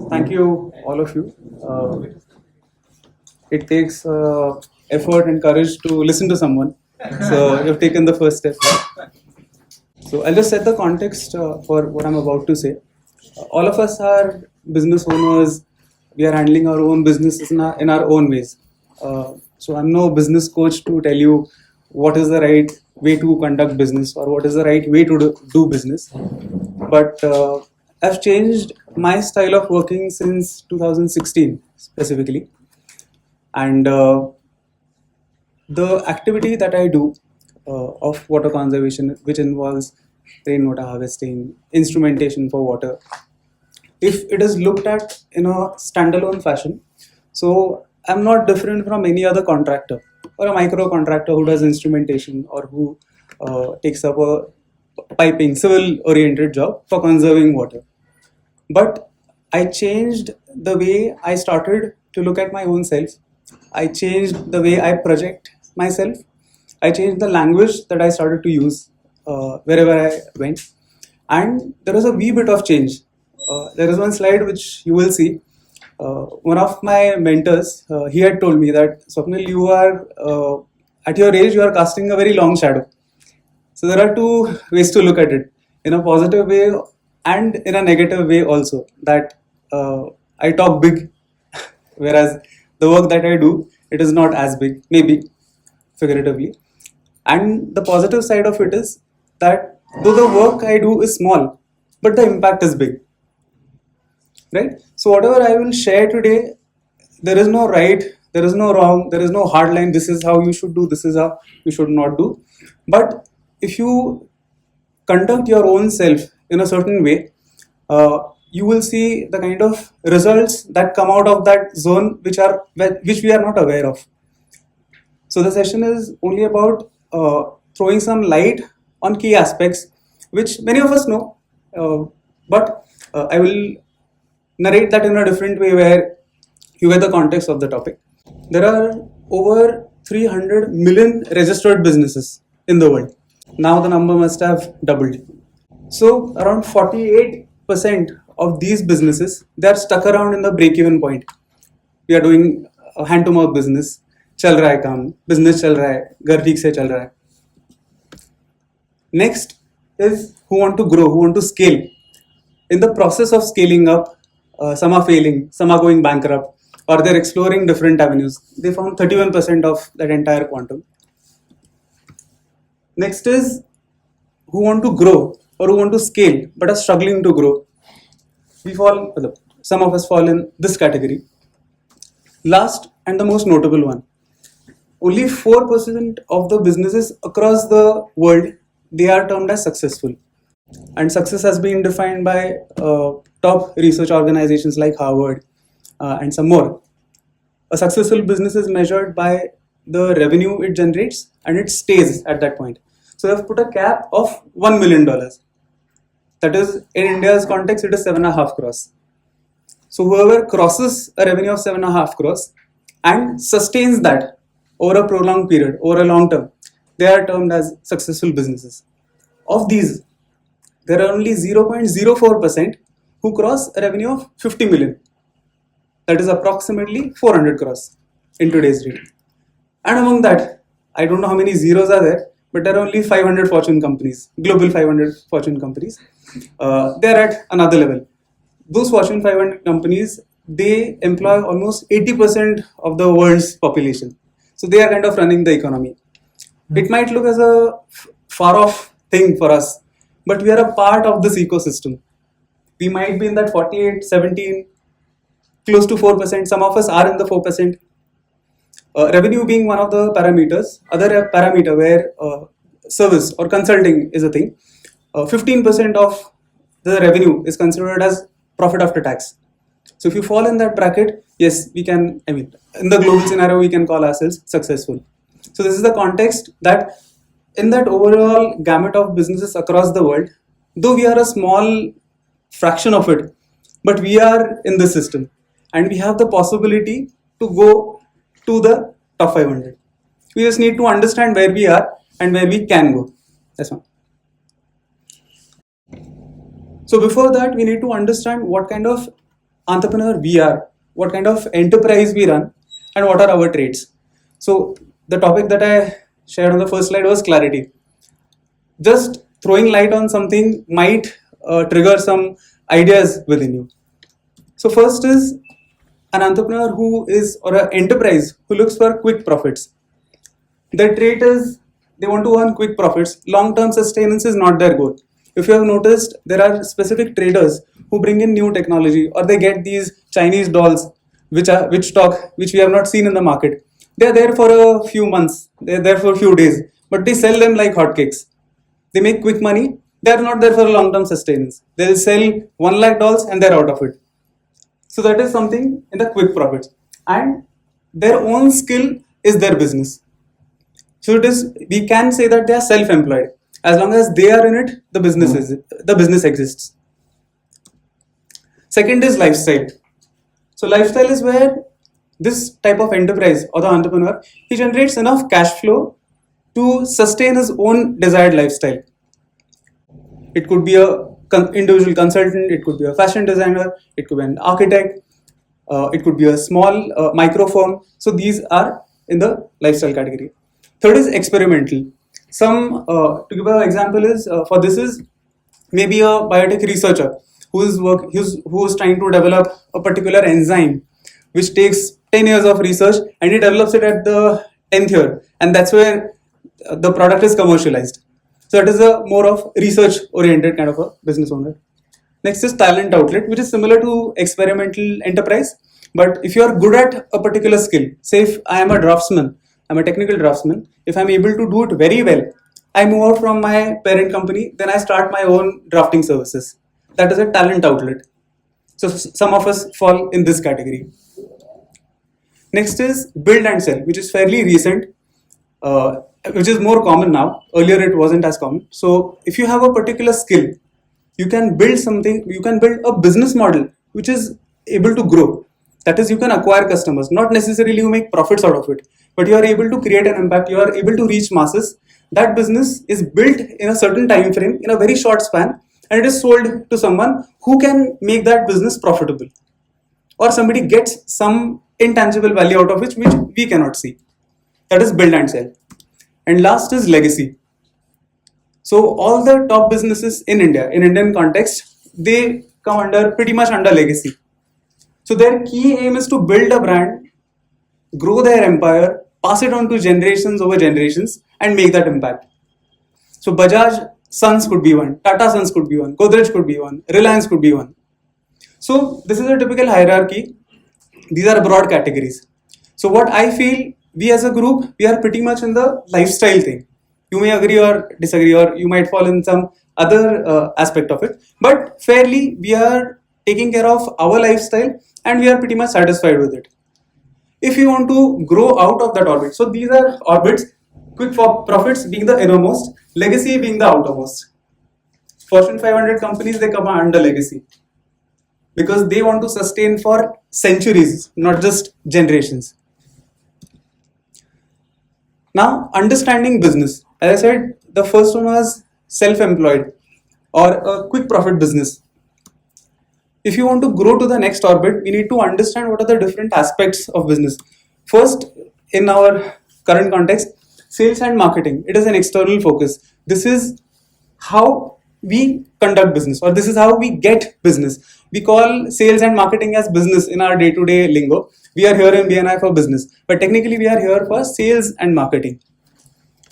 Thank you, all of you. It takes effort and courage to listen to someone. So you've taken the first step. So I'll just set the context for what I'm about to say. All of us are business owners. We are handling our own businesses in our own ways. So I'm no business coach to tell you what is the right way to conduct business or what is the right way to do business. But I've changed my style of working since 2016 specifically. And the activity that I do of water conservation, which involves rainwater harvesting, instrumentation for water, if it is looked at in a standalone fashion, so I'm not different from any other contractor or a micro contractor who does instrumentation or who takes up a piping, civil oriented job for conserving water. But I changed the way I started to look at my own self. I changed the way I project myself. I changed the language that I started to use wherever I went. And there was a wee bit of change. There is one slide which you will see. One of my mentors, he had told me that Swapnil, you are at your age, you are casting a very long shadow. So there are two ways to look at it, in a positive way and in a negative way also. That I talk big, whereas the work that I do, it is not as big, maybe figuratively. And the positive side of it is that though the work I do is small, but the impact is big, right? So whatever I will share today, there is no right, there is no wrong, there is no hard line. This is how you should do, this is how you should not do. But if you conduct your own self in a certain way, you will see the kind of results that come out of that zone which we are not aware of. So the session is only about throwing some light on key aspects which many of us know, but I will narrate that in a different way where you get the context of the topic. There are over 300 million registered businesses in the world. Now the number must have doubled. So around 48% of these businesses, they are stuck around in the break-even point. We are doing a hand-to-mouth business. चल रहा है काम, business चल रहा है, घर ठीक से चल रहा है. Next is who want to grow, who want to scale. In the process of scaling up, some are failing, some are going bankrupt, or they're exploring different avenues. They found 31% of that entire quantum. Next is who want to grow or who want to scale but are struggling to grow. Some of us fall in this category. Last and the most notable one, only 4% of the businesses across the world, they are termed as successful. And success has been defined by top research organizations like Harvard and some more. A successful business is measured by the revenue it generates and it stays at that point. So they have put a cap of $1 million. That is, in India's context, it is 7.5 crores. So whoever crosses a revenue of 7.5 crores and sustains that over a prolonged period, over a long term, they are termed as successful businesses. Of these, there are only 0.04% who cross a revenue of 50 million. That is approximately 400 crores in today's rate. And among that, I don't know how many zeros are there, but there are only 500 Fortune companies, global 500 Fortune companies. They are at another level. Those Fortune 500 companies, they employ almost 80% of the world's population. So they are kind of running the economy. It might look as a far off thing for us, but we are a part of this ecosystem. We might be in that 48, 17, close to 4%. Some of us are in the 4%. Revenue being one of the parameters, other parameter where service or consulting is a thing. 15% of the revenue is considered as profit after tax. So if you fall in that bracket, yes, we can, in the global scenario, we can call ourselves successful. So this is the context that in that overall gamut of businesses across the world, though we are a small fraction of it, but we are in the system and we have the possibility to go to the top 500. We just need to understand where we are and where we can go. That's one. So before that, we need to understand what kind of entrepreneur we are, what kind of enterprise we run, and what are our traits. So the topic that I shared on the first slide was clarity. Just throwing light on something might trigger some ideas within you. So first is an entrepreneur who is, or an enterprise who looks for quick profits. Their trait is they want to earn quick profits. Long-term sustenance is not their goal. If you have noticed, there are specific traders who bring in new technology, or they get these Chinese dolls, which we have not seen in the market. They are there for a few months. They are there for a few days, but they sell them like hotcakes. They make quick money. They are not there for long-term sustenance. They will sell 1 lakh dolls and they're out of it. So that is something in the quick profits, and their own skill is their business. So it is, we can say that they are self-employed. As long as they are in it, the business exists. Second is lifestyle. So lifestyle is where this type of enterprise or the entrepreneur, he generates enough cash flow to sustain his own desired lifestyle. It could be a individual consultant, it could be a fashion designer, it could be an architect, it could be a small micro firm. So these are in the lifestyle category. Third is experimental. To give an example is, for this is maybe a biotech researcher who is trying to develop a particular enzyme which takes 10 years of research, and he develops it at the 10th year, and that's where the product is commercialized. So it is a more of research oriented kind of a business owner. Next is talent outlet, which is similar to experimental enterprise. But if you are good at a particular skill, say if I am a draftsman, I'm a technical draftsman, if I'm able to do it very well, I move out from my parent company, then I start my own drafting services. That is a talent outlet. So some of us fall in this category. Next is build and sell, which is fairly recent, which is more common now. Earlier it wasn't as common. So if you have a particular skill, you can build something, you can build a business model which is able to grow. That is, you can acquire customers, not necessarily you make profits out of it, but you are able to create an impact, you are able to reach masses. That business is built in a certain time frame, in a very short span, and it is sold to someone who can make that business profitable. Or somebody gets some intangible value out of which we cannot see. That is build and sell. And last is legacy. So all the top businesses in India, in Indian context, they come pretty much under legacy. So their key aim is to build a brand, grow their empire, pass it on to generations over generations, and make that impact. So Bajaj Sons could be one, Tata Sons could be one, Godrej could be one, Reliance could be one. So this is a typical hierarchy. These are broad categories. So what I feel, we as a group, we are pretty much in the lifestyle thing. You may agree or disagree, or you might fall in some other aspect of it. But fairly, we are taking care of our lifestyle and we are pretty much satisfied with it. If you want to grow out of that orbit, so these are orbits, quick profits being the innermost, legacy being the outermost. Fortune 500 companies, they come under legacy because they want to sustain for centuries, not just generations. Now, understanding business. As I said, the first one was self-employed or a quick profit business. If you want to grow to the next orbit, we need to understand what are the different aspects of business. First, in our current context, sales and marketing. It is an external focus. This is how we conduct business, or this is how we get business. We call sales and marketing as business in our day-to-day lingo. We are here in BNI for business, but technically we are here for sales and marketing.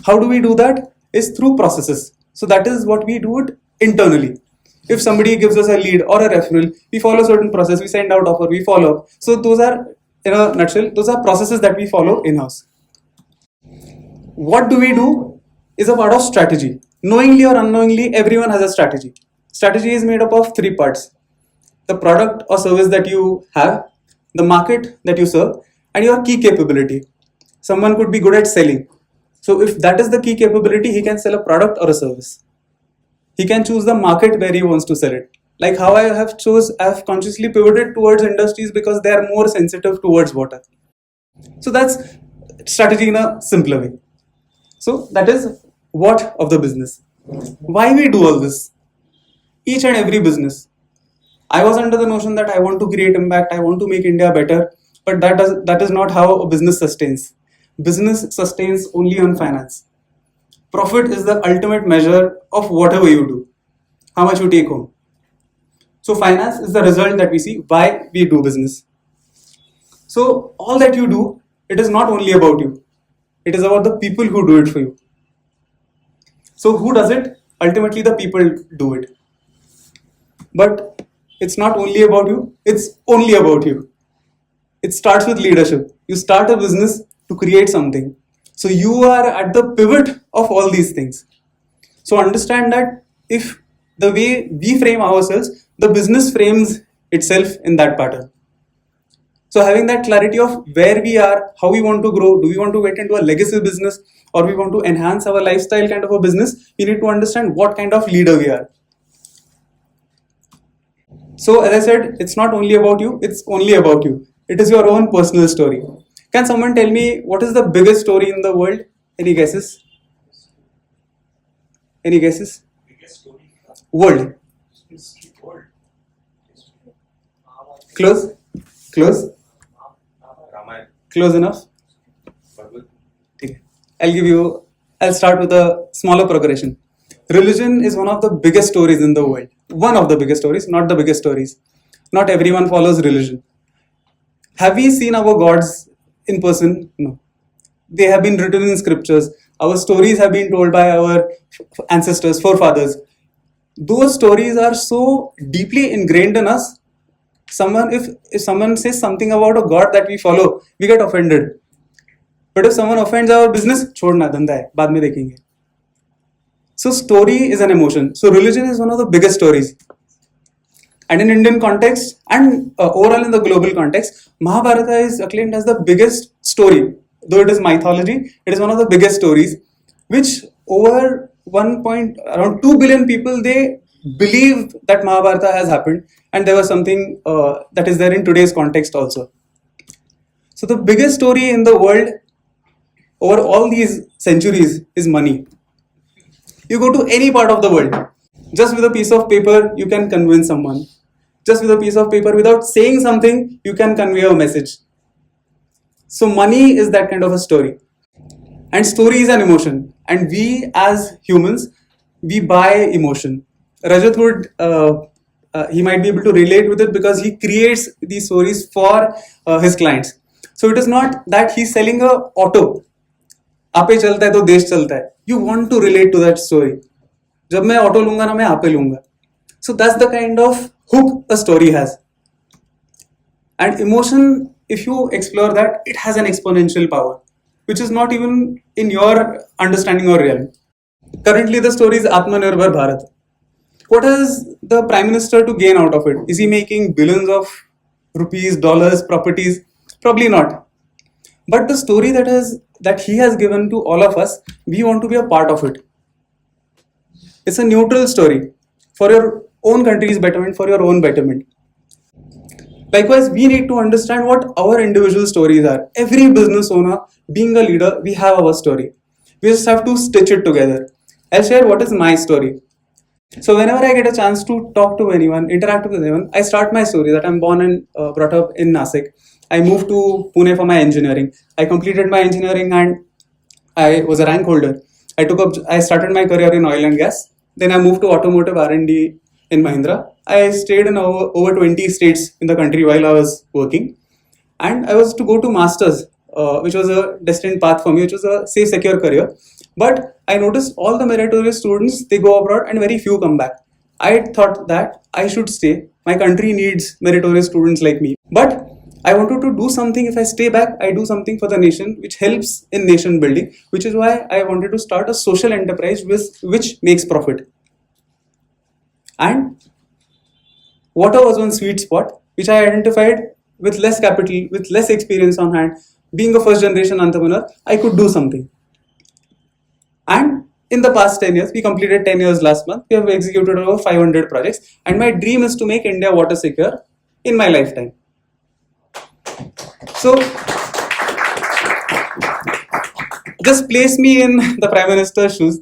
How do we do that? Is through processes. So that is what we do it internally. If somebody gives us a lead or a referral, we follow a certain process, we send out offer, we follow up. So those are, in a nutshell, those are processes that we follow in-house. What do we do is a part of strategy. Knowingly or unknowingly, everyone has a strategy. Strategy is made up of 3 parts. The product or service that you have, the market that you serve, and your key capability. Someone could be good at selling. So if that is the key capability, he can sell a product or a service. He can choose the market where he wants to sell it. Like how I have consciously pivoted towards industries because they are more sensitive towards water. So that's strategy in a simpler way. So that is what of the business. Why we do all this? each and every business. I was under the notion that I want to create impact, I want to make India better, but that is not how a business sustains. Business sustains only on finance. Profit is the ultimate measure of whatever you do, how much you take home. So finance is the result that we see why we do business. So all that you do, it is not only about you. It is about the people who do it for you. So who does it? Ultimately the people do it. But it's not only about you, it's only about you. It starts with leadership. You start a business to create something. So you are at the pivot of all these things. So understand that if the way we frame ourselves, the business frames itself in that pattern. So having that clarity of where we are, how we want to grow, do we want to get into a legacy business or we want to enhance our lifestyle kind of a business, we need to understand what kind of leader we are. So as I said, it's not only about you, it's only about you. It is your own personal story. Can someone tell me what is the biggest story in the world? Any guesses? Any guesses? Biggest story. World. World. Close? Close? Ramayana. Close enough? Bhagavad. Okay. I'll start with a smaller progression. Religion is one of the biggest stories in the world. One of the biggest stories, not the biggest stories. Not everyone follows religion. Have we seen our gods in person? No. They have been written in scriptures. Our stories have been told by our ancestors, forefathers. Those stories are so deeply ingrained in us. If someone says something about a god that we follow, we get offended. But if someone offends our business, छोड़ना धंधा है, बाद में देखेंगे. So story is an emotion. So religion is one of the biggest stories. And in Indian context and overall in the global context, Mahabharata is acclaimed as the biggest story. Though it is mythology, it is one of the biggest stories, which over around 2 billion people, they believe that Mahabharata has happened, and there was something that is there in today's context also. So the biggest story in the world over all these centuries is money. You go to any part of the world, just with a piece of paper, you can convince someone. Just with a piece of paper, without saying something, you can convey a message. So money is that kind of a story. And story is an emotion. And we as humans, we buy emotion. Rajat would, he might be able to relate with it because he creates these stories for his clients. So it is not that he's selling a auto. आपे चलता है तो देश चलता है. You want to relate to that story. जब मैं auto लूंगा ना मैं आपे लूंगा. So that's the kind of hook a story has. And emotion, if you explore that, it has an exponential power, which is not even in your understanding or realm. Currently, the story is Atmanirbhar Bharat. What has the Prime Minister to gain out of it? Is he making billions of rupees, dollars, properties? Probably not. But the story that he has given to all of us, we want to be a part of it. It's a neutral story for your own country's betterment, for your own betterment. Likewise, we need to understand what our individual stories are. Every business owner, being a leader, we have our story. We just have to stitch it together. I'll share what is my story. So whenever I get a chance to talk to anyone, interact with anyone, I start my story that I'm born and brought up in Nasik. I moved to Pune for my engineering. I completed my engineering and I was a rank holder. I started my career in oil and gas. Then I moved to automotive R&D in Mahindra. I stayed in over 20 states in the country while I was working. And I was to go to masters, which was a destined path for me, which was a safe, secure career. But I noticed all the meritorious students, they go abroad and very few come back. I thought that I should stay. My country needs meritorious students like me. But I wanted to do something. If I stay back, I do something for the nation, which helps in nation building, which is why I wanted to start a social enterprise which makes profit. And water was one sweet spot, which I identified with less capital, with less experience on hand. Being a first generation entrepreneur, I could do something. And in the past 10 years, we completed 10 years last month. We have executed over 500 projects. And my dream is to make India water secure in my lifetime. So, just place me in the Prime Minister's shoes.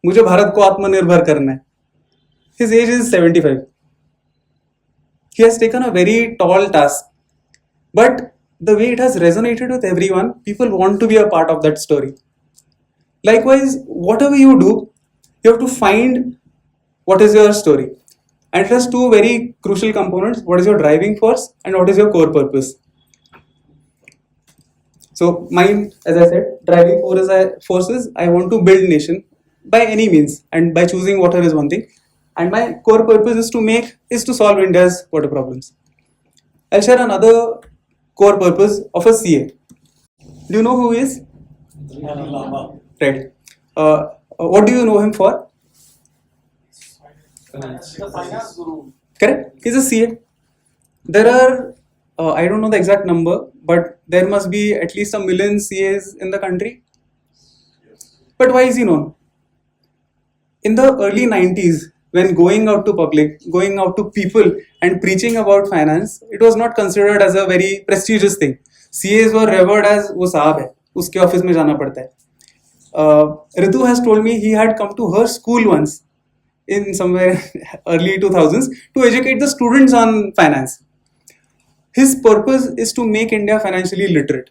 मुझे भारत को आत्मनिर्भर करना है. His age is 75. He has taken a very tall task. But the way it has resonated with everyone, people want to be a part of that story. Likewise, whatever you do, you have to find what is your story. And it has two very crucial components: what is your driving force and what is your core purpose. So mine, as I said, driving forces, I want to build nation by any means, and by choosing water is one thing. And my core purpose is to solve India's water problems. I'll share another core purpose of a CA. Do you know who he is? Right. What do you know him for? The finance guru. Correct. He's a CA. There are, I don't know the exact number, but there must be at least 1 million CAs in the country. But why is he known? In the early 90s, when going out to public, going out to people and preaching about finance, it was not considered as a very prestigious thing. CAs were revered as wo saab hai, uske office mein jana padta hai. Ritu has told me he had come to her school once in somewhere early 2000s to educate the students on finance. His purpose is to make India financially literate.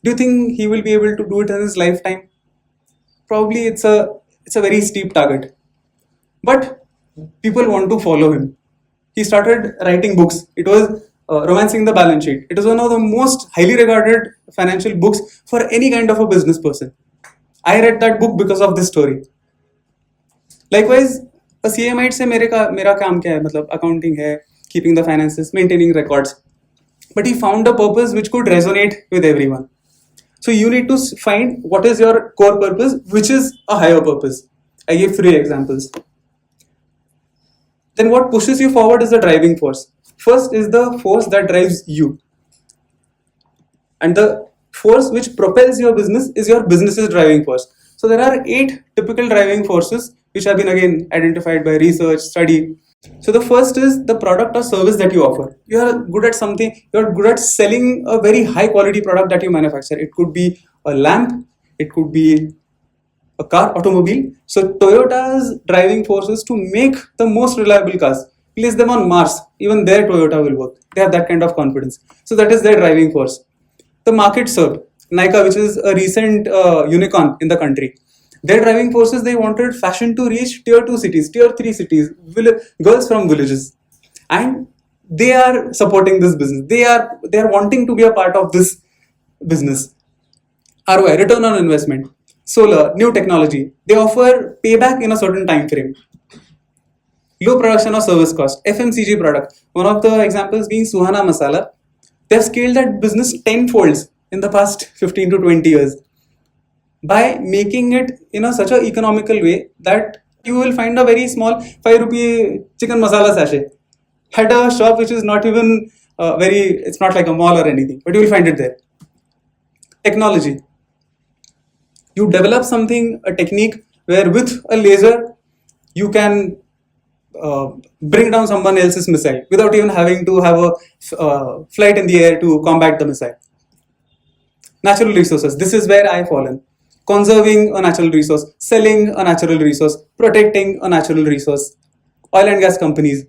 Do you think he will be able to do it in his lifetime? Probably it's a very steep target. But people want to follow him. He started writing books. It was Romancing the Balance Sheet. It is one of the most highly regarded financial books for any kind of a business person. I read that book because of this story. Likewise, a CA might say, मेरा काम क्या है? मतलब accounting है, keeping the finances, maintaining records. But he found a purpose which could resonate with everyone. So you need to find what is your core purpose, which is a higher purpose. I gave 3 examples. Then what pushes you forward is the driving force. First is the force that drives you. And the force which propels your business is your business's driving force. So there are 8 typical driving forces which have been again identified by research, study. So the first is the product or service that you offer. You are good at something, you are good at selling a very high quality product that you manufacture. It could be a lamp, it could be a car, automobile. So Toyota's driving force is to make the most reliable cars. Place them on Mars, even their Toyota will work. They have that kind of confidence. So that is their driving force. The market served. Nykaa, which is a recent unicorn in the country. Their driving forces, they wanted fashion to reach tier 2 cities, tier 3 cities, girls from villages. And they are supporting this business. They are wanting to be a part of this business. ROI, return on investment. Solar, new technology. They offer payback in a certain time frame. Low production or service cost. FMCG product. One of the examples being Suhana Masala. They have scaled that business 10-folds in the past 15 to 20 years by making it in such an economical way that you will find a very small 5 rupee chicken masala sachet at a shop which is not even it's not like a mall or anything, but you will find it there. Technology. You develop something, a technique where with a laser you can bring down someone else's missile without even having to have a flight in the air to combat the missile. Natural resources. This is where I fall in. Conserving a natural resource, selling a natural resource, protecting a natural resource. Oil and gas companies,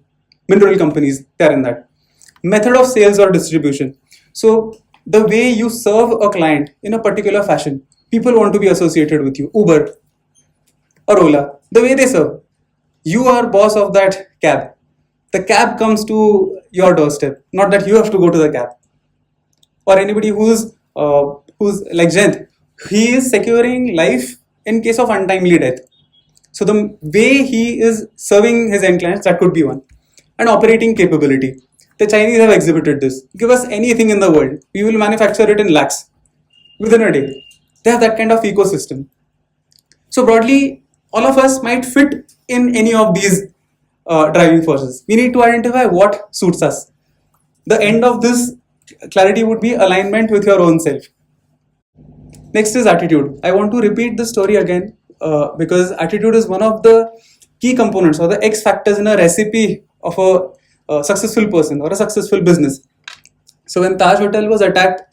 mineral companies, they are in that. Method of sales or distribution. So the way you serve a client in a particular fashion, people want to be associated with you. Uber or Ola, the way they serve. You are boss of that cab. The cab comes to your doorstep, not that you have to go to the cab. Or anybody who's like Jayant, he is securing life in case of untimely death. So the way he is serving his end clients, that could be one. And operating capability. The Chinese have exhibited this. Give us anything in the world, we will manufacture it in lakhs within a day. They have that kind of ecosystem. So broadly, all of us might fit in any of these driving forces. We need to identify what suits us. The end of this clarity would be alignment with your own self. Next is attitude. I want to repeat the story again because attitude is one of the key components or the X factors in a recipe of a successful person or a successful business. So when Taj Hotel was attacked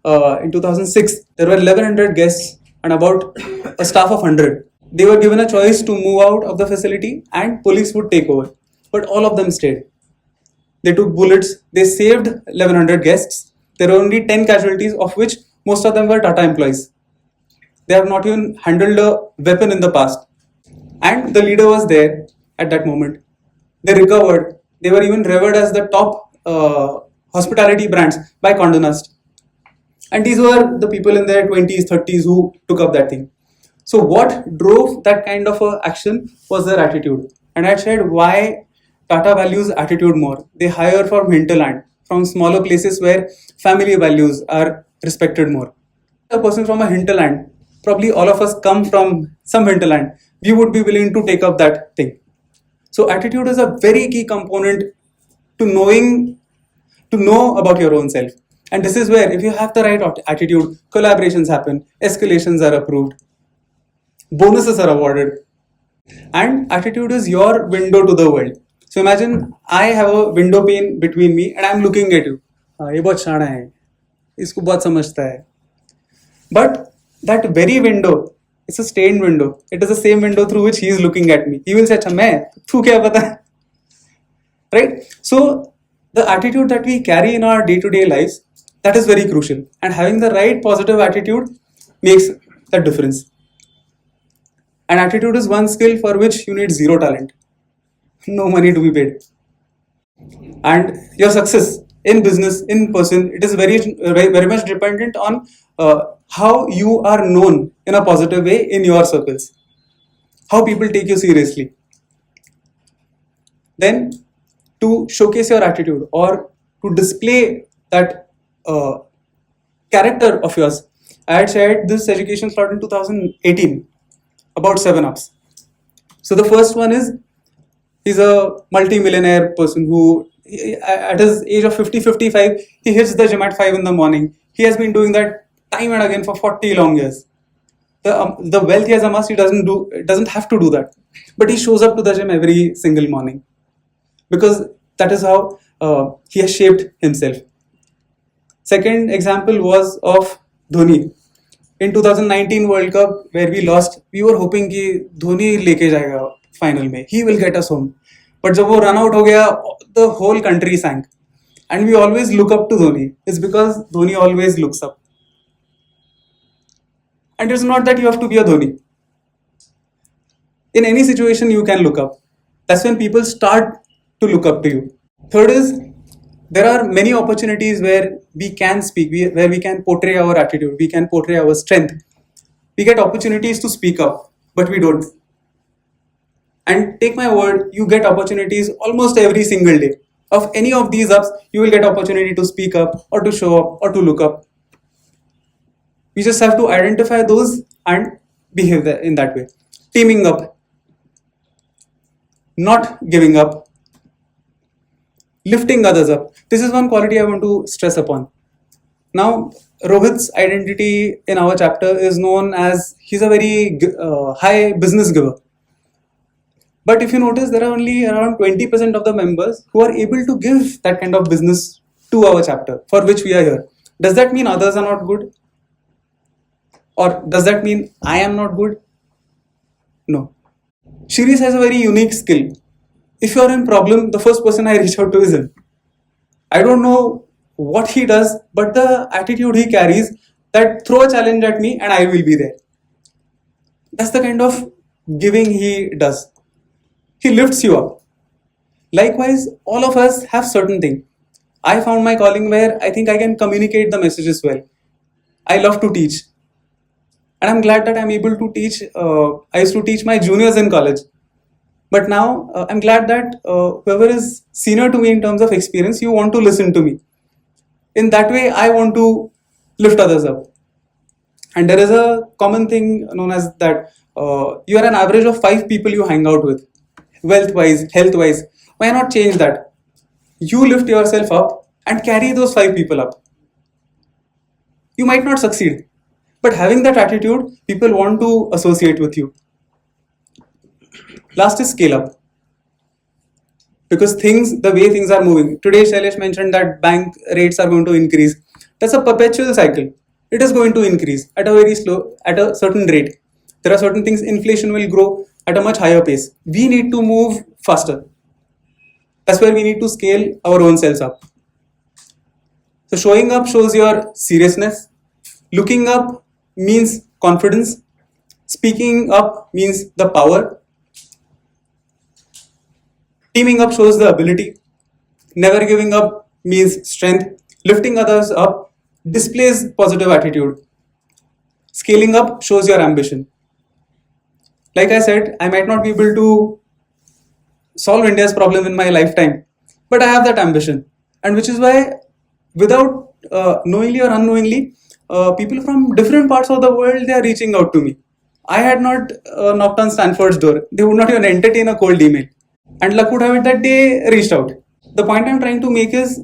in 2006, there were 1100 guests and about a staff of 100. They were given a choice to move out of the facility and police would take over. but all of them stayed. They took bullets, they saved 1100 guests. There were only 10 casualties, of which most of them were Tata employees. They have not even handled a weapon in the past. And the leader was there at that moment. They recovered. They were even revered as the top hospitality brands by Condé Nast. And these were the people in their 20s, 30s who took up that thing. So what drove that kind of action was their attitude. And I said why Tata values attitude more. They hire from hinterland, from smaller places where family values are respected more. A person from a hinterland, probably all of us come from some hinterland, we would be willing to take up that thing. So attitude is a very key component to know about your own self. And this is where if you have the right attitude, collaborations happen, escalations are approved, bonuses are awarded, and attitude is your window to the world. So imagine I have a window pane between me and I'm looking at you. ये बहुत शाना है, इसको बहुत समझता है. But that very window, it's a stained window. It is the same window through which he is looking at me. He will say, अच्छा मैं, तू क्या पता? Right? So the attitude that we carry in our day-to-day lives, that is very crucial. And having the right positive attitude makes the difference. And attitude is one skill for which you need zero talent. No money to be paid. And your success in business, in person, it is very much dependent on how you are known in a positive way in your circles. How people take you seriously. Then to showcase your attitude or to display that character of yours, I had shared this education slot in 2018 about 7-ups. So the first one is, he's a multi-millionaire person who at his age of 50-55, he hits the gym at 5 in the morning. He has been doing that time and again for 40 long years. The wealth he has amassed, he doesn't have to do that. But he shows up to the gym every single morning. Because that is how he has shaped himself. Second example was of Dhoni. In 2019 World Cup, where we lost, we were hoping कि धोनी लेके जाएगा final में. He will get us home. But जब वो run out हो गया, the whole country sank. And we always look up to Dhoni. It's because Dhoni always looks up. And it's not that you have to be a Dhoni. In any situation, you can look up. That's when people start to look up to you. Third is, there are many opportunities where we can speak, where we can portray our attitude, we can portray our strength. We get opportunities to speak up, but we don't. And take my word, you get opportunities almost every single day. Of any of these ups, you will get opportunity to speak up or to show up or to look up. We just have to identify those and behave in that way. Teaming up, not giving up, lifting others up. This is one quality I want to stress upon. Now, Rohit's identity in our chapter is known as he's a very high business giver. But if you notice, there are only around 20% of the members who are able to give that kind of business to our chapter for which we are here. Does that mean others are not good? Or does that mean I am not good? No. Shirish has a very unique skill. If you are in problem, the first person I reach out to is him. I don't know what he does, but the attitude he carries, that throw a challenge at me and I will be there. That's the kind of giving he does. He lifts you up. Likewise, all of us have certain things. I found my calling where I think I can communicate the messages well. I love to teach. And I'm glad that I'm able to teach. I used to teach my juniors in college. But now I'm glad that whoever is senior to me in terms of experience, you want to listen to me. In that way, I want to lift others up. And there is a common thing known as that you are an average of 5 people you hang out with, wealth-wise, health-wise. Why not change that? You lift yourself up and carry those 5 people up. You might not succeed, but having that attitude, people want to associate with you. Last is scale up. Because the way things are moving. Today, Shailesh mentioned that bank rates are going to increase. That's a perpetual cycle. It is going to increase at a certain rate. There are certain things, inflation will grow at a much higher pace. We need to move faster. That's where we need to scale our own selves up. So showing up shows your seriousness. Looking up means confidence. Speaking up means the power. Teaming up shows the ability. Never giving up means strength. Lifting others up displays positive attitude. Scaling up shows your ambition. Like I said, I might not be able to solve India's problem in my lifetime, but I have that ambition. And which is why, without knowingly or unknowingly, people from different parts of the world, they are reaching out to me. I had not knocked on Stanford's door. They would not even entertain a cold email. And luck would have it that they reached out. The point I'm trying to make is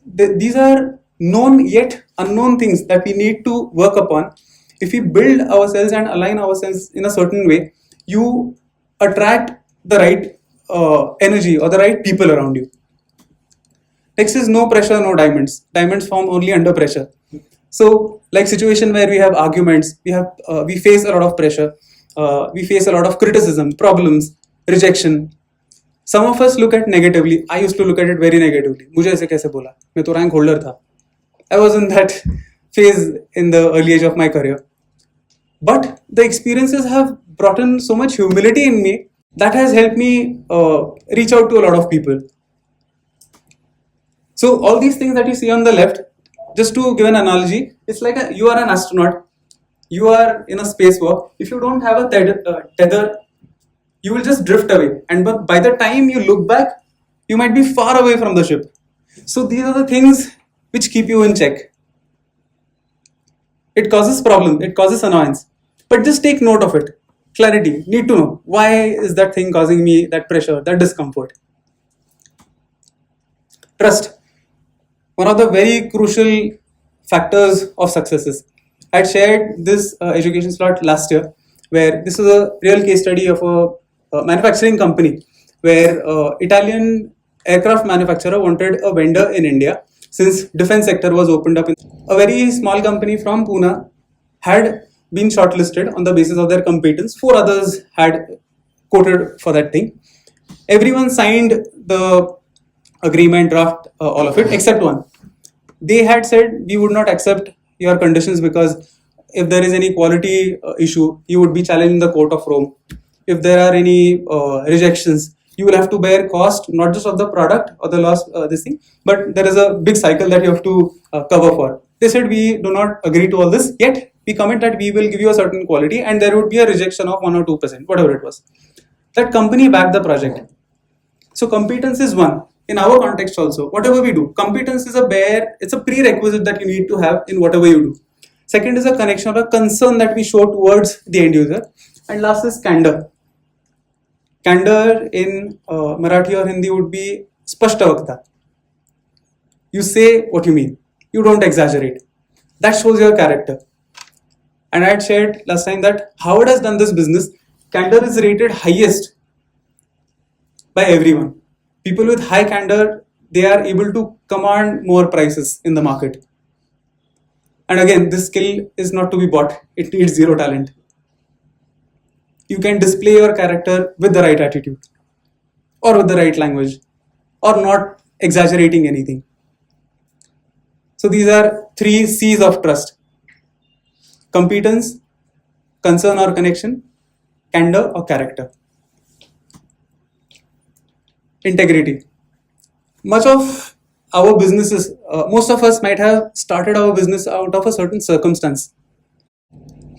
these are known yet unknown things that we need to work upon. If we build ourselves and align ourselves in a certain way, you attract the right energy or the right people around you. Next is no pressure, no diamonds. Diamonds form only under pressure. So, like situation where we have arguments, we face a lot of pressure, we face a lot of criticism, problems, rejection. Some of us look at negatively. I used to look at it very negatively. मुझे ऐसे कैसे बोला? मैं तो rank holder था. I was in that phase in the early age of my career. But the experiences have brought in so much humility in me that has helped me reach out to a lot of people. So all these things that you see on the left, just to give an analogy, it's like you are an astronaut. You are in a spacewalk. If you don't have a tether, you will just drift away. And by the time you look back, you might be far away from the ship. So these are the things which keep you in check. It causes problem, it causes annoyance. But just take note of it. Clarity, need to know why is that thing causing me that pressure, that discomfort. Trust, one of the very crucial factors of successes. I had shared this education slot last year, where this is a real case study of a manufacturing company where Italian aircraft manufacturer wanted a vendor in India since defense sector was opened up. A very small company from Pune had been shortlisted on the basis of their competence. 4 others had quoted for that thing. Everyone signed the agreement draft, all of it, except one. They had said, we would not accept your conditions because if there is any quality issue, you would be challenged in the court of Rome. If there are any rejections, you will have to bear cost, not just of the product or the loss, this thing, but there is a big cycle that you have to cover for. They said, we do not agree to all this, yet we commit that we will give you a certain quality and there would be a rejection of 1 or 2%, whatever it was. That company backed the project. So competence is one. In our context also, whatever we do, competence is it's a prerequisite that you need to have in whatever you do. Second is a connection or a concern that we show towards the end user. And last is candor. Candor in Marathi or Hindi would be spashta vakta. You say what you mean. You don't exaggerate. That shows your character. And I had shared last time that Howard has done this business. Candor is rated highest by everyone. People with high candor, they are able to command more prices in the market. And again, this skill is not to be bought. It needs zero talent. You can display your character with the right attitude or with the right language or not exaggerating anything. So these are 3 C's of trust: competence, concern or connection, candor or character. Integrity. Much of our businesses, most of us might have started our business out of a certain circumstance.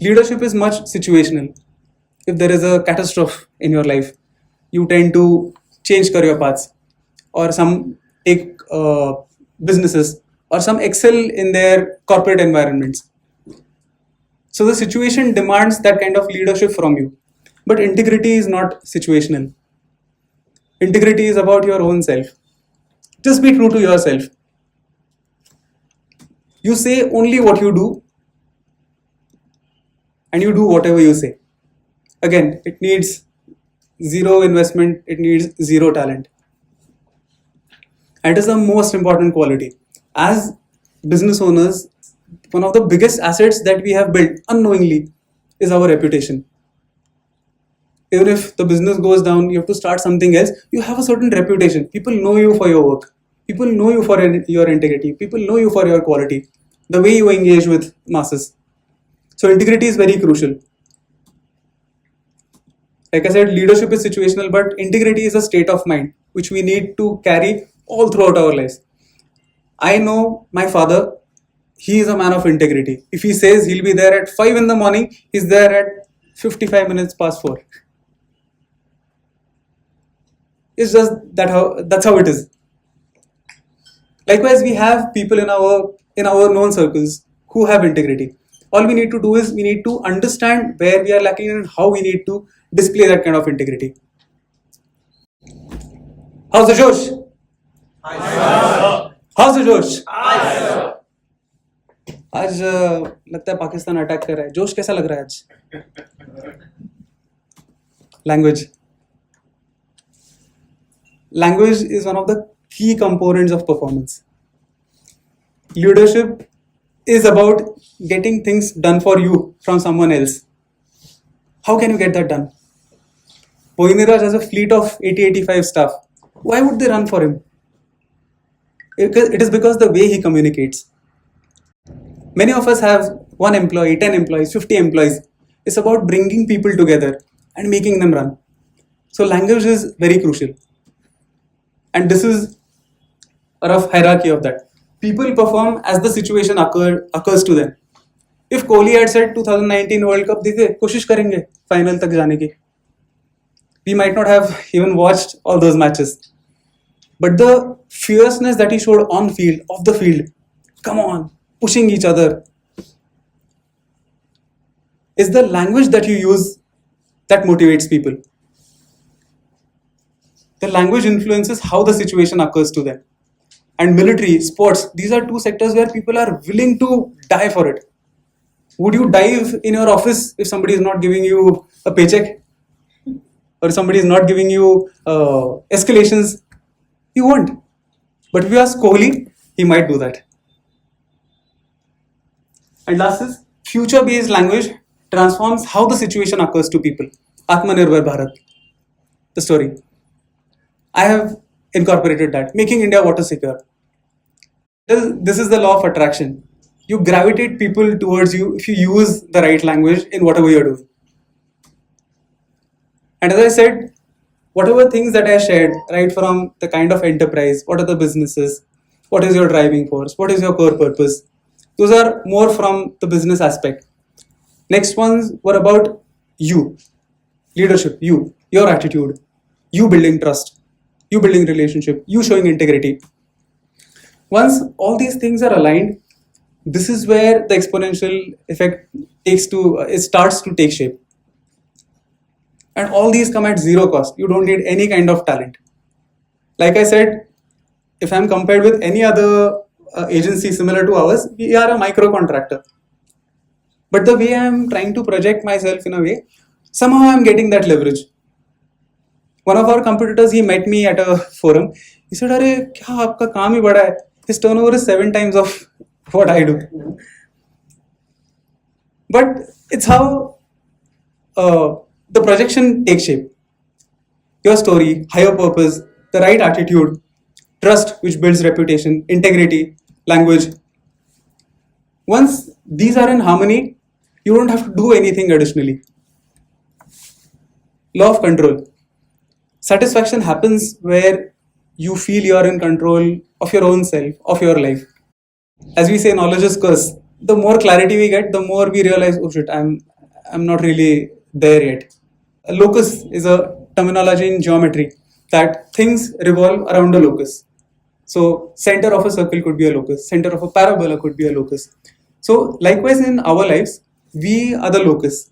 Leadership is much situational. If there is a catastrophe in your life, you tend to change career paths, or some take businesses, or some excel in their corporate environments. So the situation demands that kind of leadership from you. But integrity is not situational. Integrity is about your own self. Just be true to yourself. You say only what you do, and you do whatever you say. Again, it needs zero investment, it needs zero talent. And it is the most important quality. As business owners, one of the biggest assets that we have built unknowingly is our reputation. Even if the business goes down, you have to start something else. You have a certain reputation. People know you for your work. People know you for your integrity. People know you for your quality, the way you engage with masses. So integrity is very crucial. Like I said, leadership is situational, but integrity is a state of mind which we need to carry all throughout our lives. I know my father, he is a man of integrity. If he says he'll be there at 5 in the morning, he's there at 55 minutes past 4. It's just that's how it is. Likewise, we have people in our known circles who have integrity. All we need to do is we need to understand where we are lacking and how we need to display that kind of integrity. How's the Josh? How's the Josh? आज लगता है Pakistan attack कर रहा है. जोश कैसा लग रहा है आज? Language is one of the key components of performance. Leadership is about getting things done for you from someone else. How can you get that done? Mohiniraj has a fleet of 80-85 staff. Why would they run for him? It is because the way he communicates. Many of us have 1 employee, 10 employees, 50 employees. It's about bringing people together and making them run. So language is very crucial. And this is a rough hierarchy of that. People perform as the situation occurs to them. If Kohli had said 2019 World Cup देखिए कोशिश करेंगे final तक जाने की, we might not have even watched all those matches. But the fierceness that he showed on field, off the field, come on, pushing each other, is the language that you use that motivates people. The language influences how the situation occurs to them. And military, sports, these are 2 sectors where people are willing to die for it. Would you dive in your office if somebody is not giving you a paycheck? Or somebody is not giving you escalations? You won't. But if you ask Kohli, he might do that. And last is, future-based language transforms how the situation occurs to people. Atmanirbhar Bharat, the story. I have incorporated that, making India water secure. This is the law of attraction. You gravitate people towards you if you use the right language in whatever you're doing. And as I said, whatever things that I shared, right from the kind of enterprise, what are the businesses, what is your driving force, what is your core purpose, those are more from the business aspect. Next ones were about you, leadership, your attitude, you building trust, you building relationship, you showing integrity. Once all these things are aligned, this is where the exponential effect starts to take shape. And all these come at zero cost. You don't need any kind of talent. Like I said, if I'm compared with any other agency similar to ours, we are a micro contractor. But the way I'm trying to project myself in a way, somehow I'm getting that leverage. One of our competitors, he met me at a forum. He said, "Arey, kya aapka kaam hi bada hai? His turnover is 7 times of what I do." But it's how the projection takes shape. Your story, higher purpose, the right attitude, trust which builds reputation, integrity, language. Once these are in harmony, you don't have to do anything additionally. Law of control. Satisfaction happens where you feel you are in control of your own self, of your life. As we say, knowledge is curse. The more clarity we get, the more we realize, oh shit, I'm not really there yet. A locus is a terminology in geometry that things revolve around a locus. So center of a circle could be a locus, center of a parabola could be a locus. So likewise in our lives, we are the locus.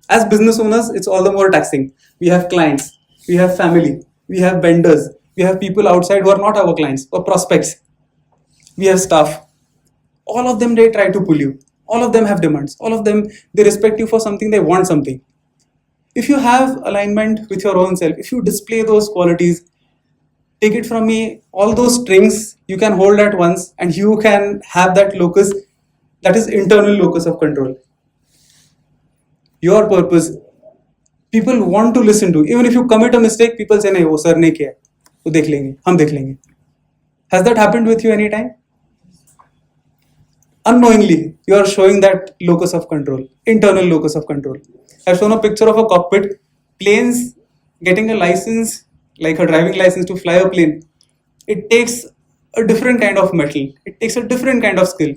As business owners, it's all the more taxing. We have clients, we have family, we have vendors, we have people outside who are not our clients or prospects. We have staff. All of them, they try to pull you. All of them have demands. All of them, they respect you for something, they want something. If you have alignment with your own self, if you display those qualities, take it from me, all those strings you can hold at once and you can have that locus, that is internal locus of control. Your purpose, people want to listen to. Even if you commit a mistake, people say, "नहीं वो sir ने किया, वो देख लेंगे, हम देख लेंगे." Has that happened with you any time? Unknowingly, you are showing that locus of control, internal locus of control. I've shown a picture of a cockpit, planes getting a license, like a driving license to fly a plane. It takes a different kind of metal. It takes a different kind of skill.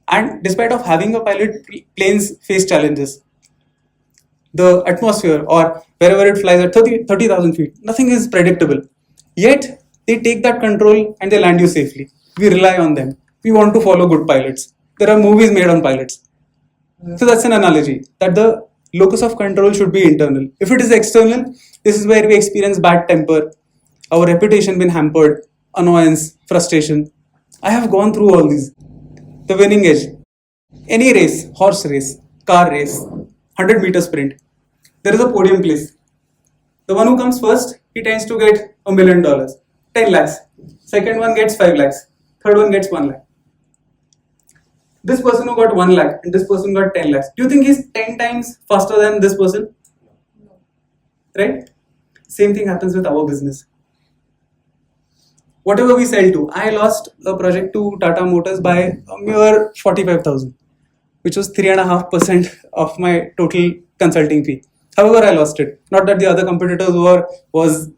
And despite of having a pilot, planes face challenges. The atmosphere or wherever it flies at 30,000 feet, nothing is predictable. Yet, they take that control and they land you safely. We rely on them. We want to follow good pilots. There are movies made on pilots. So that's an analogy that the locus of control should be internal. If it is external, this is where we experience bad temper, our reputation been hampered, annoyance, frustration. I have gone through all these. The winning edge. Any race, horse race, car race, 100-meter sprint, there is a podium place. The one who comes first, he tends to get $1 million, 10 lakhs. Second one gets 5 lakhs. Third one gets 1 lakh. This person who got 1 lakh and this person got 10 lakhs. Do you think he's 10 times faster than this person? No. Right? Same thing happens with our business. Whatever we sell to, I lost a project to Tata Motors by a mere 45,000, which was 3.5% of my total consulting fee. However, I lost it. Not that the other competitors was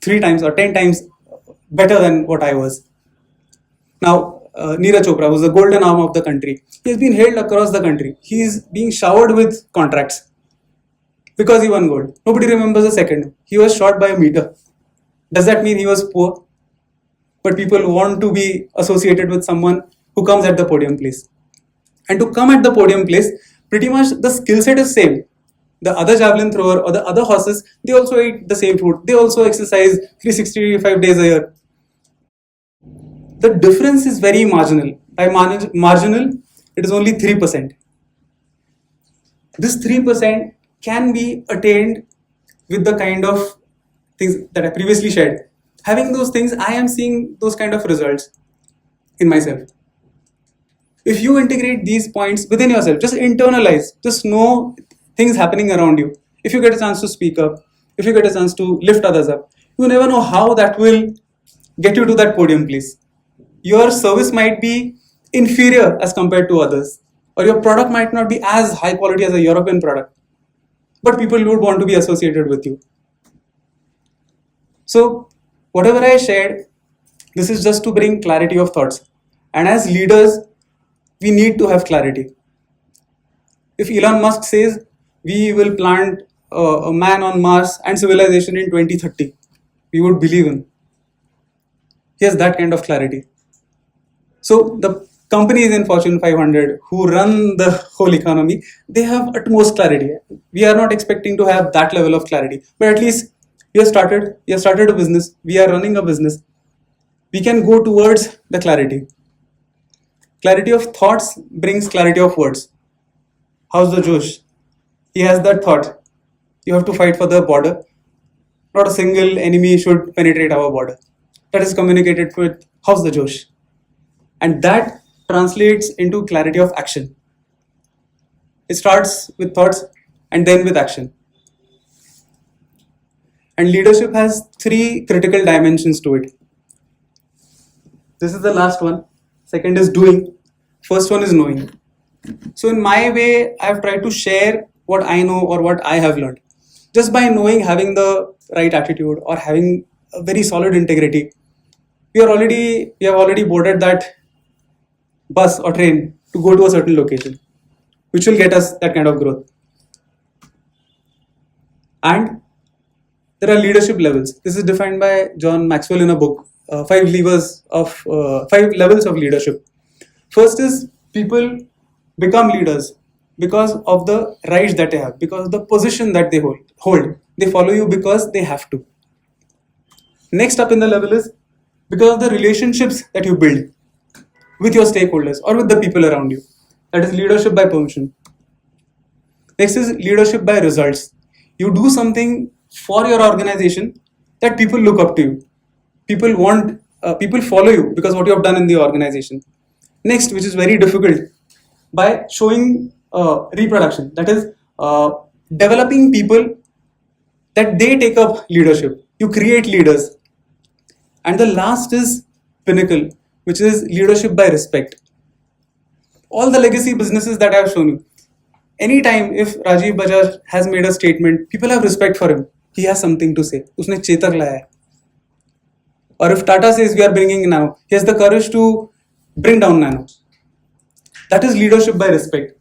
3 times or 10 times better than what I was. Now, Neeraj Chopra, who's the golden arm of the country, he has been hailed across the country. He is being showered with contracts because he won gold. Nobody remembers the second. He was shot by a meter. Does that mean he was poor? But people want to be associated with someone who comes at the podium place. And to come at the podium place, pretty much the skill set is same. The other javelin thrower or the other horses, they also eat the same food. They also exercise 365 days a year. The difference is very marginal. By marginal, it is only 3%. This 3% can be attained with the kind of things that I previously shared. Having those things, I am seeing those kind of results in myself. If you integrate these points within yourself, just internalize, just know things happening around you. If you get a chance to speak up, if you get a chance to lift others up, you never know how that will get you to that podium place. Your service might be inferior as compared to others, or your product might not be as high quality as a European product, but people would want to be associated with you. So, whatever I shared, this is just to bring clarity of thoughts. And as leaders, we need to have clarity. If Elon Musk says we will plant a man on Mars and civilization in 2030, we would believe him. He has that kind of clarity. So the companies in Fortune 500 who run the whole economy, they have utmost clarity. We are not expecting to have that level of clarity, but at least you have started a business, we are running a business. We can go towards the clarity. Clarity of thoughts brings clarity of words. How's the Josh? He has that thought. You have to fight for the border. Not a single enemy should penetrate our border. That is communicated with how's the Josh? And that translates into clarity of action. It starts with thoughts and then with action. And leadership has 3 critical dimensions to it. This is the last one. Second is doing. First one is knowing. So in my way, I have tried to share what I know or what I have learned. Just by knowing, having the right attitude or having a very solid integrity, we have already boarded that bus or train to go to a certain location, which will get us that kind of growth. And there are leadership levels. This is defined by John Maxwell in a book, 5 levels of leadership. First is people become leaders because of the rights that they have, because of the position that they hold. They follow you because they have to. Next up in the level is because of the relationships that you build with your stakeholders or with the people around you. That is leadership by permission. Next is leadership by results. You do something for your organization that people look up to you. People follow you because what you have done in the organization. Next, which is very difficult, by showing reproduction. That is, developing people that they take up leadership. You create leaders. And the last is pinnacle, which is leadership by respect. All the legacy businesses that I have shown you, anytime if Rajiv Bajaj has made a statement, people have respect for him. He has something to say. उसने चेतक लाया है. Or if Tata says we are bringing Nano, he has the courage to bring down Nano. That is leadership by respect.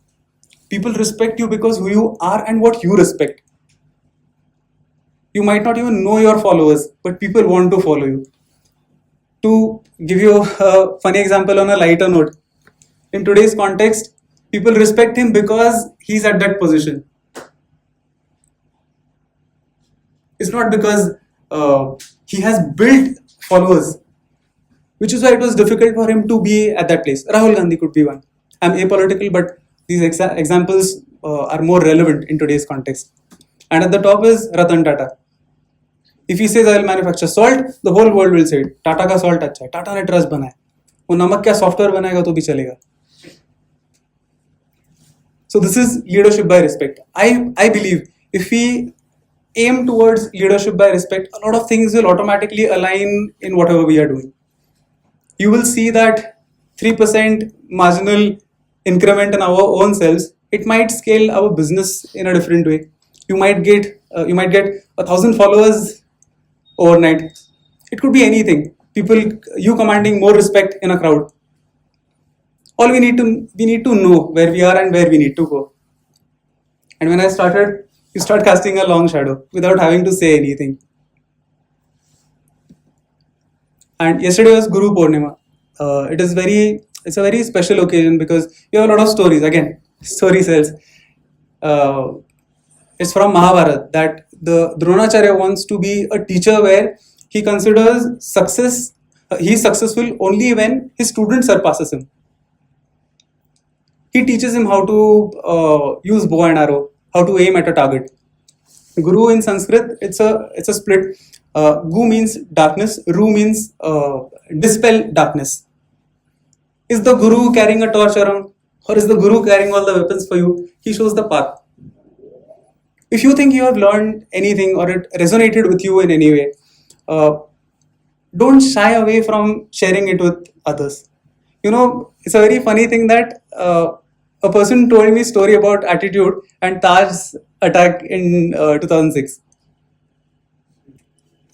People respect you because who you are and what you respect. You might not even know your followers, but people want to follow you. To give you a funny example on a lighter note, in today's context, people respect him because he's at that position. It's not because he has built followers, which is why it was difficult for him to be at that place. Rahul Gandhi could be one. I'm apolitical, but these examples are more relevant in today's context. And at the top is Ratan Tata. If he says I will manufacture salt, the whole world will say it. Tata का salt अच्छा है. Tata ने trust बनाया. वो नमक क्या software बनाएगा तो भी चलेगा. So this is leadership by respect. I believe if we aim towards leadership by respect, a lot of things will automatically align in whatever we are doing. You will see that 3% marginal increment in our own selves, it might scale our business in a different way. You might get 1,000 followers overnight. It could be anything. People, you commanding more respect in a crowd. All we need to know where we are and where we need to go. And when I started, you start casting a long shadow without having to say anything. And yesterday was Guru Purnima. It's a very special occasion because you have a lot of stories. Again, story sells. It's from Mahabharata that the Dronacharya wants to be a teacher where he considers success. He is successful only when his student surpasses him. He teaches him how to use bow and arrow, how to aim at a target. Guru in Sanskrit, it's a split. Gu means darkness, Ru means dispel darkness. Is the Guru carrying a torch around, or is the Guru carrying all the weapons for you? He shows the path. If you think you have learned anything or it resonated with you in any way, don't shy away from sharing it with others. You know, it's a very funny thing that a person told me a story about attitude and Taj's attack in 2006.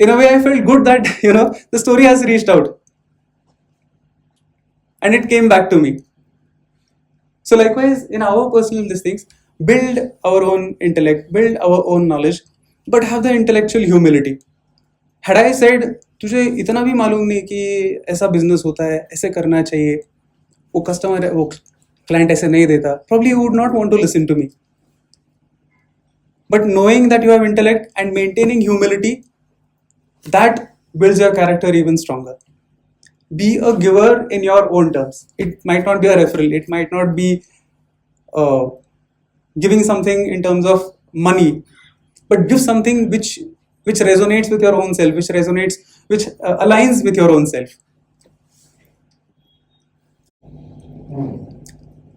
In a way, I felt good that, the story has reached out. And it came back to me. So likewise, in our personal things, build our own intellect, build our own knowledge, but have the intellectual humility. Had I said, तुझे इतना भी मालूम नहीं कि ऐसा business होता है, ऐसे करना चाहिए, वो कस्टमर वो क्लाइंट ऐसे नहीं देता, probably you would not want to listen to me. But knowing that you have intellect and maintaining humility, that builds your character even stronger. Be a giver in your own terms. It might not be a referral. It might not be giving something in terms of money, but give something which resonates with your own self, which aligns with your own self.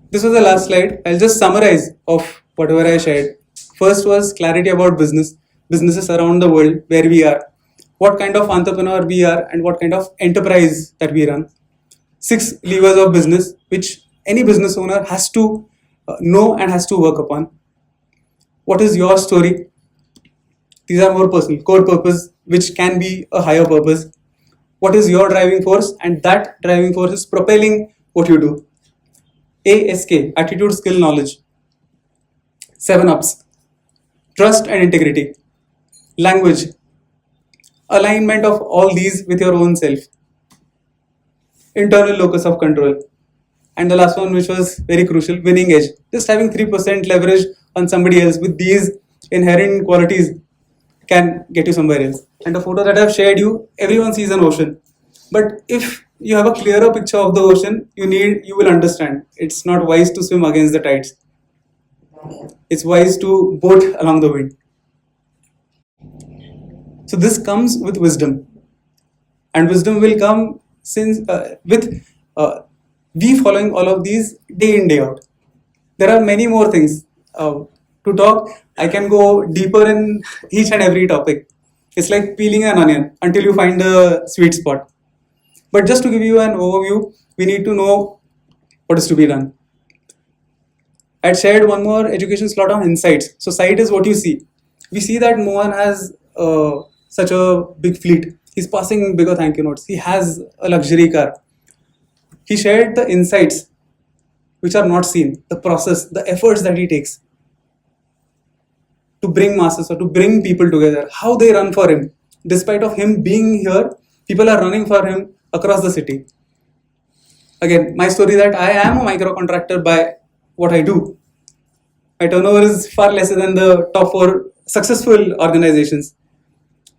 This was the last slide. I'll just summarize of whatever I shared. First was clarity about businesses around the world, where we are, what kind of entrepreneur we are, and what kind of enterprise that we run. 6 levers of business, which any business owner has to know and has to work upon. What is your story? These are more personal. Core purpose, which can be a higher purpose. What is your driving force? And that driving force is propelling what you do. ASK, attitude, skill, knowledge. 7 ups. Trust and integrity. Language. Alignment of all these with your own self. Internal locus of control. And the last one, which was very crucial, winning edge. Just having 3% leverage on somebody else with these inherent qualities can get you somewhere else. And the photo that I've shared you, everyone sees an ocean. But if you have a clearer picture of the ocean, you will understand. It's not wise to swim against the tides. It's wise to boat along the wind. So this comes with wisdom. And wisdom will come with we following all of these day in, day out. There are many more things. to talk, I can go deeper in each and every topic. It's like peeling an onion until you find the sweet spot. But just to give you an overview, we need to know what is to be done. I shared one more education slot on insights. So sight is what you see. We see that Mohan has such a big fleet. He's passing bigger thank you notes. He has a luxury car. He shared the insights which are not seen, the process, the efforts that he takes to bring masses or to bring people together, how they run for him. Despite of him being here, people are running for him across the city. Again, my story that I am a micro contractor by what I do. My turnover is far lesser than the top 4 successful organizations.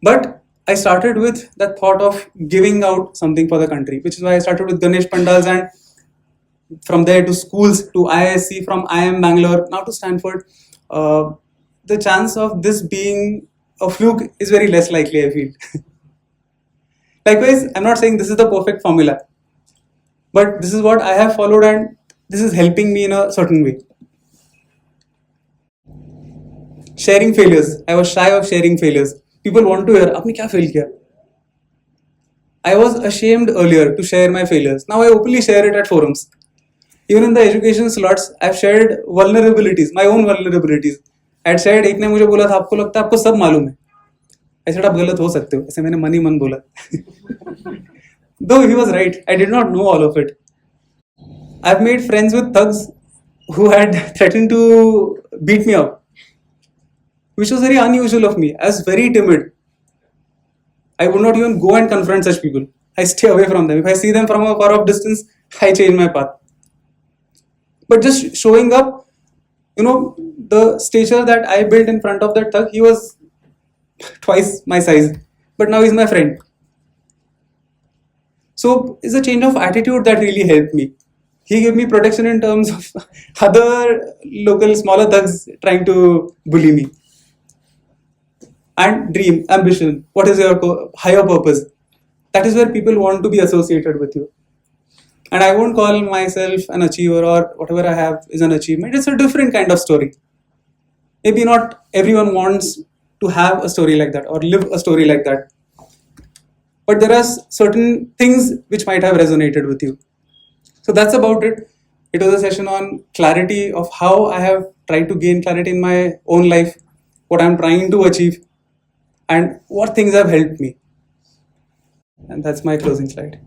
But I started with that thought of giving out something for the country, which is why I started with Ganesh Pandals, and from there to schools, to IISc, from IIM Bangalore, now to Stanford. The chance of this being a fluke is very less likely, I feel. Likewise, I'm not saying this is the perfect formula, but this is what I have followed and this is helping me in a certain way. Sharing failures. I was shy of sharing failures. People want to hear, "Aapne kya fail kiya?" I was ashamed earlier to share my failures. Now I openly share it at forums. Even in the education slots, I've shared vulnerabilities, my own vulnerabilities. I had shared, एक ने मुझे बोला था, आपको लगता है आपको सब मालूम है. I said, आप गलत हो सकते हो. ऐसे मैंने मन ही मन बोला. Though he was right, I did not know all of it. I've made friends with thugs who had threatened to beat me up, which was very unusual of me. I was very timid. I would not even go and confront such people. I stay away from them. If I see them from a far off distance, I change my path. But just showing up, the stature that I built in front of that thug, he was twice my size. But now he's my friend. So it's a change of attitude that really helped me. He gave me protection in terms of other local smaller thugs trying to bully me. And dream, ambition, what is your higher purpose? That is where people want to be associated with you. And I won't call myself an achiever, or whatever I have is an achievement. It's a different kind of story. Maybe not everyone wants to have a story like that or live a story like that. But there are certain things which might have resonated with you. So that's about it. It was a session on clarity of how I have tried to gain clarity in my own life, what I'm trying to achieve, and what things have helped me. And that's my closing slide.